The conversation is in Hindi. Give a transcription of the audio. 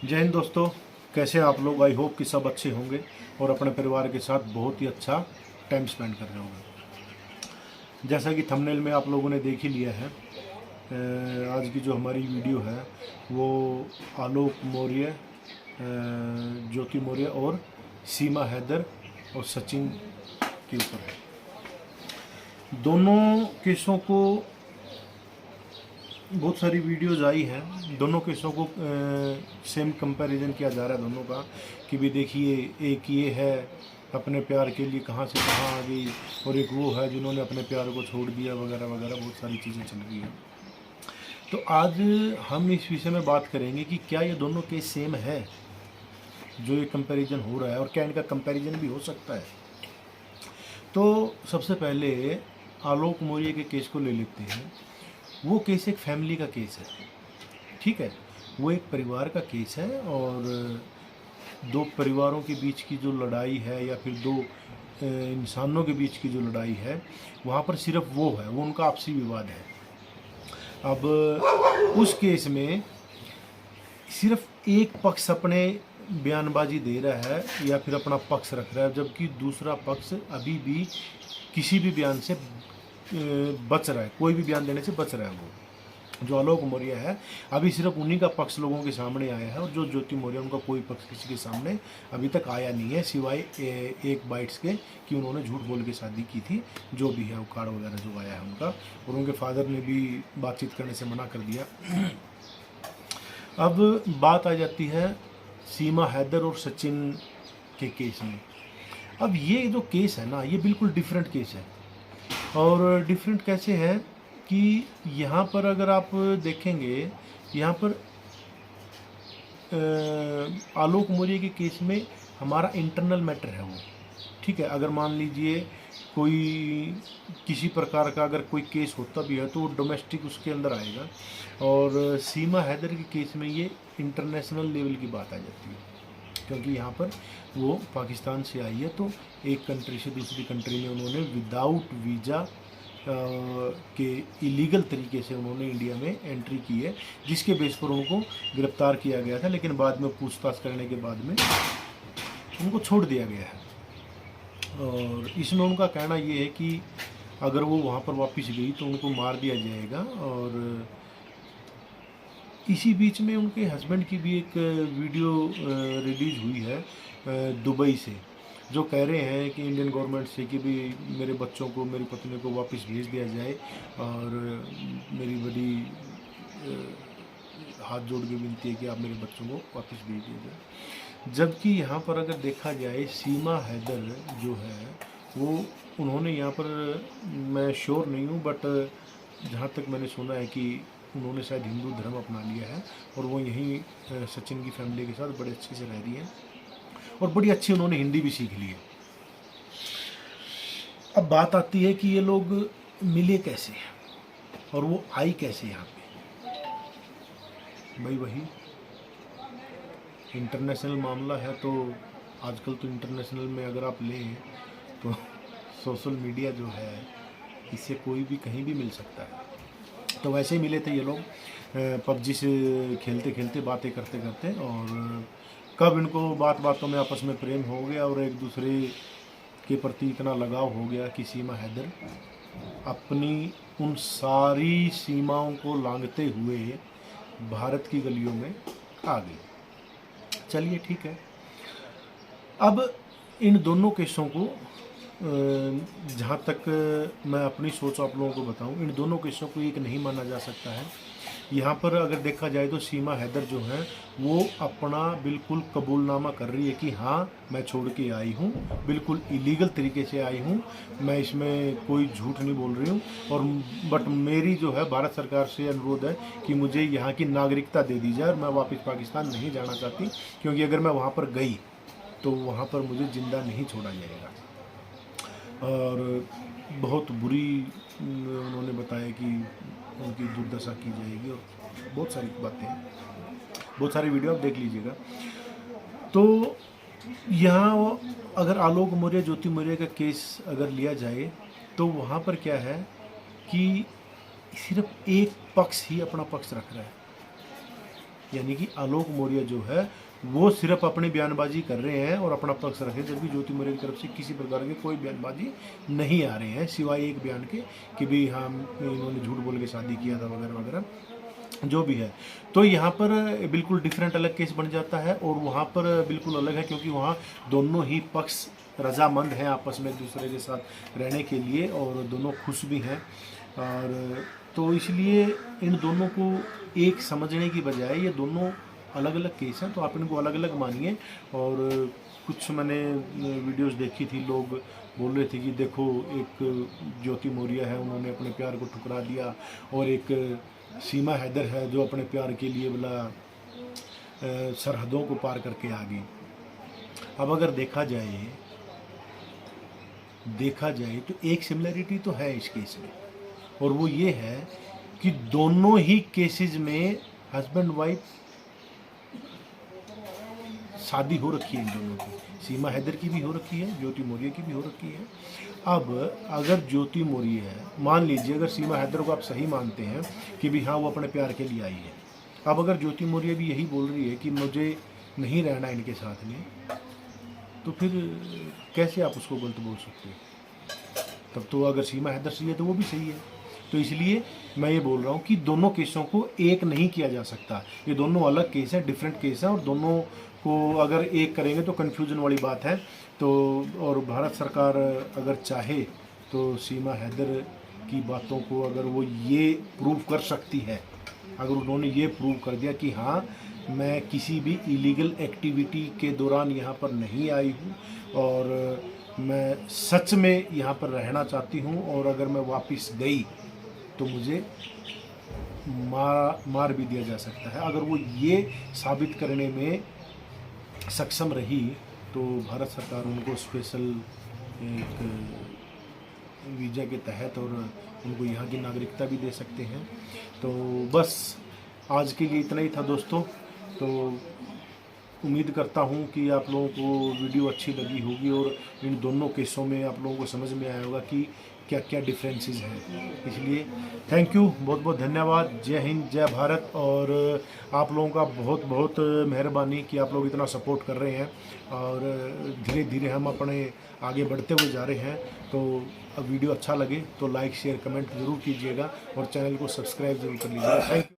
जय हिंद दोस्तों, कैसे हैं आप लोग। आई होप कि सब अच्छे होंगे और अपने परिवार के साथ बहुत ही अच्छा टाइम स्पेंड कर रहे होंगे। जैसा कि थंबनेल में आप लोगों ने देख ही लिया है, आज की जो हमारी वीडियो है वो आलोक मौर्य, ज्योति मौर्य और सीमा हैदर और सचिन के ऊपर है। दोनों केसों को बहुत सारी वीडियोस आई हैं, दोनों केसों को सेम कंपैरिजन किया जा रहा है दोनों का कि भी देखिए एक ये है अपने प्यार के लिए कहाँ से कहाँ आ गई और एक वो है जिन्होंने अपने प्यार को छोड़ दिया वगैरह वगैरह, बहुत सारी चीज़ें चल रही हैं। तो आज हम इस विषय में बात करेंगे कि क्या ये दोनों केस सेम है जो ये कंपैरिजन हो रहा है और क्या इनका कंपैरिजन भी हो सकता है। तो सबसे पहले आलोक मौर्य के केस को ले लेते हैं। वो केस एक फैमिली का केस है, ठीक है, वो एक परिवार का केस है और दो परिवारों के बीच की जो लड़ाई है या फिर दो इंसानों के बीच की जो लड़ाई है वहाँ पर सिर्फ वो है, वो उनका आपसी विवाद है। अब उस केस में सिर्फ एक पक्ष अपने बयानबाजी दे रहा है या फिर अपना पक्ष रख रहा है, जबकि दूसरा पक्ष अभी भी किसी भी बयान से बच रहा है, कोई भी बयान देने से बच रहा है। वो जो आलोक मौर्य है अभी सिर्फ उन्हीं का पक्ष लोगों के सामने आया है और जो ज्योति मौर्य उनका कोई पक्ष किसी के सामने अभी तक आया नहीं है, सिवाय एक बाइट्स के कि उन्होंने झूठ बोल के शादी की थी, जो भी है वो कार्ड वगैरह जो आया है उनका, और उनके फादर ने भी बातचीत करने से मना कर दिया। अब बात आ जाती है सीमा हैदर और सचिन के केस में। अब ये जो केस है ना, ये बिल्कुल डिफरेंट केस है। और डिफरेंट कैसे है कि यहाँ पर अगर आप देखेंगे, यहाँ पर आलोक मौर्य के केस में हमारा इंटरनल मैटर है वो, ठीक है। अगर मान लीजिए कोई किसी प्रकार का अगर कोई केस होता भी है तो वो डोमेस्टिक उसके अंदर आएगा, और सीमा हैदर के केस में ये इंटरनेशनल लेवल की बात आ जाती है, क्योंकि यहाँ पर वो पाकिस्तान से आई है तो एक कंट्री से दूसरी कंट्री में उन्होंने विदाउट वीज़ा के इलीगल तरीके से उन्होंने इंडिया में एंट्री की है, जिसके बेस पर उनको गिरफ्तार किया गया था, लेकिन बाद में पूछताछ करने के बाद में उनको छोड़ दिया गया है। और इसमें उनका कहना ये है कि अगर वो वहाँ पर वापस गई तो उनको मार दिया जाएगा। और इसी बीच में उनके हस्बैंड की भी एक वीडियो रिलीज हुई है दुबई से, जो कह रहे हैं कि इंडियन गवर्नमेंट से कि भी मेरे बच्चों को, मेरी पत्नी को वापस भेज दिया जाए और मेरी बड़ी हाथ जोड़ के विनती है कि आप मेरे बच्चों को वापस भेज दिया जाए। जबकि यहाँ पर अगर देखा जाए सीमा हैदर जो है वो, उन्होंने यहाँ पर, मैं श्योर नहीं हूँ बट जहाँ तक मैंने सुना है कि उन्होंने शायद हिंदू धर्म अपना लिया है और वो यहीं सचिन की फैमिली के साथ बड़े अच्छे से रह रही हैं और बड़ी अच्छी उन्होंने हिंदी भी सीख ली है। अब बात आती है कि ये लोग मिले कैसे और वो आई कैसे यहाँ पे। भाई वही इंटरनेशनल मामला है, तो आजकल तो इंटरनेशनल में अगर आप लें तो सोशल मीडिया जो है इससे कोई भी कहीं भी मिल सकता है। तो वैसे ही मिले थे ये लोग पबजी से खेलते खेलते, बातें करते करते, और कब इनको बात बातों में आपस में प्रेम हो गया और एक दूसरे के प्रति इतना लगाव हो गया कि सीमा हैदर अपनी उन सारी सीमाओं को लांघते हुए भारत की गलियों में आ गई। चलिए ठीक है। अब इन दोनों केसों को जहाँ तक मैं अपनी सोच आप लोगों को बताऊं, इन दोनों केसों को एक नहीं माना जा सकता है। यहाँ पर अगर देखा जाए तो सीमा हैदर जो है वो अपना बिल्कुल कबूलनामा कर रही है कि हाँ मैं छोड़ के आई हूँ, बिल्कुल इलीगल तरीके से आई हूँ, मैं इसमें कोई झूठ नहीं बोल रही हूँ। और बट मेरी जो है भारत सरकार से अनुरोध है कि मुझे यहाँ की नागरिकता दे दी जाए और मैं वापस पाकिस्तान नहीं जाना चाहती, क्योंकि अगर मैं वहाँ पर गई तो वहाँ पर मुझे ज़िंदा नहीं छोड़ा जाएगा। और बहुत बुरी उन्होंने बताया कि उनकी दुर्दशा की जाएगी और बहुत सारी बातें हैं, बहुत सारी वीडियो आप देख लीजिएगा। तो यहाँ अगर आलोक मौर्य, ज्योति मौर्य का केस अगर लिया जाए तो वहाँ पर क्या है कि सिर्फ एक पक्ष ही अपना पक्ष रख रहा है, यानी कि आलोक मौर्य जो है वो सिर्फ अपनी बयानबाजी कर रहे हैं और अपना पक्ष रखे, जबकि ज्योति मौर्य की तरफ से किसी प्रकार की कोई बयानबाजी नहीं आ रहे हैं सिवाय एक बयान के कि भी हाँ इन्होंने झूठ बोल के शादी किया था वगैरह वगैरह जो भी है। तो यहाँ पर बिल्कुल डिफरेंट अलग केस बन जाता है और वहाँ पर बिल्कुल अलग है, क्योंकि वहाँ दोनों ही पक्ष रजामंद हैं आपस में एक दूसरे के साथ रहने के लिए और दोनों खुश भी हैं। और तो इसलिए इन दोनों को एक समझने की बजाय ये दोनों अलग अलग केस हैं, तो आप इनको अलग अलग मानिए। और कुछ मैंने वीडियोस देखी थी, लोग बोल रहे थे कि देखो एक ज्योति मौर्य है उन्होंने अपने प्यार को ठुकरा दिया और एक सीमा हैदर है जो अपने प्यार के लिए बोला सरहदों को पार करके आ गई। अब अगर देखा जाए तो एक सिमिलरिटी तो है इस केस में, और वो ये है कि दोनों ही केसेस में हस्बैंड वाइफ शादी हो रखी है इन दोनों की, सीमा हैदर की भी हो रखी है, ज्योति मौर्य की भी हो रखी है। अब अगर ज्योति मौर्य है, मान लीजिए अगर सीमा हैदर को आप सही मानते हैं कि भी हाँ वो अपने प्यार के लिए आई है, अब अगर ज्योति मौर्य भी यही बोल रही है कि मुझे नहीं रहना इनके साथ में, तो फिर कैसे आप उसको गलत बोल सकते हैं? तब तो अगर सीमा हैदर सही है तो वो भी सही है। तो इसलिए मैं ये बोल रहा हूँ कि दोनों केसों को एक नहीं किया जा सकता, ये दोनों अलग केस हैं, डिफरेंट केस हैं, और दोनों को अगर एक करेंगे तो कन्फ्यूजन वाली बात है। तो और भारत सरकार अगर चाहे तो सीमा हैदर की बातों को अगर वो ये प्रूव कर सकती है, अगर उन्होंने ये प्रूव कर दिया कि हाँ मैं किसी भी इलीगल एक्टिविटी के दौरान यहाँ पर नहीं आई हूँ और मैं सच में यहाँ पर रहना चाहती हूँ, और अगर मैं वापस गई तो मुझे मार भी दिया जा सकता है, अगर वो ये साबित करने में सक्षम रही तो भारत सरकार उनको स्पेशल एक वीज़ा के तहत और उनको यहाँ की नागरिकता भी दे सकते हैं। तो बस आज के लिए इतना ही था दोस्तों। तो उम्मीद करता हूँ कि आप लोगों को वीडियो अच्छी लगी होगी और इन दोनों केसों में आप लोगों को समझ में आया होगा कि क्या क्या डिफरेंसेस हैं। इसलिए थैंक यू, बहुत बहुत धन्यवाद। जय हिंद, जय भारत। और आप लोगों का बहुत बहुत मेहरबानी कि आप लोग इतना सपोर्ट कर रहे हैं और धीरे धीरे हम अपने आगे बढ़ते हुए जा रहे हैं। तो अब वीडियो अच्छा लगे तो लाइक शेयर कमेंट ज़रूर कीजिएगा और चैनल को सब्सक्राइब ज़रूर कर लीजिएगा। Thank you.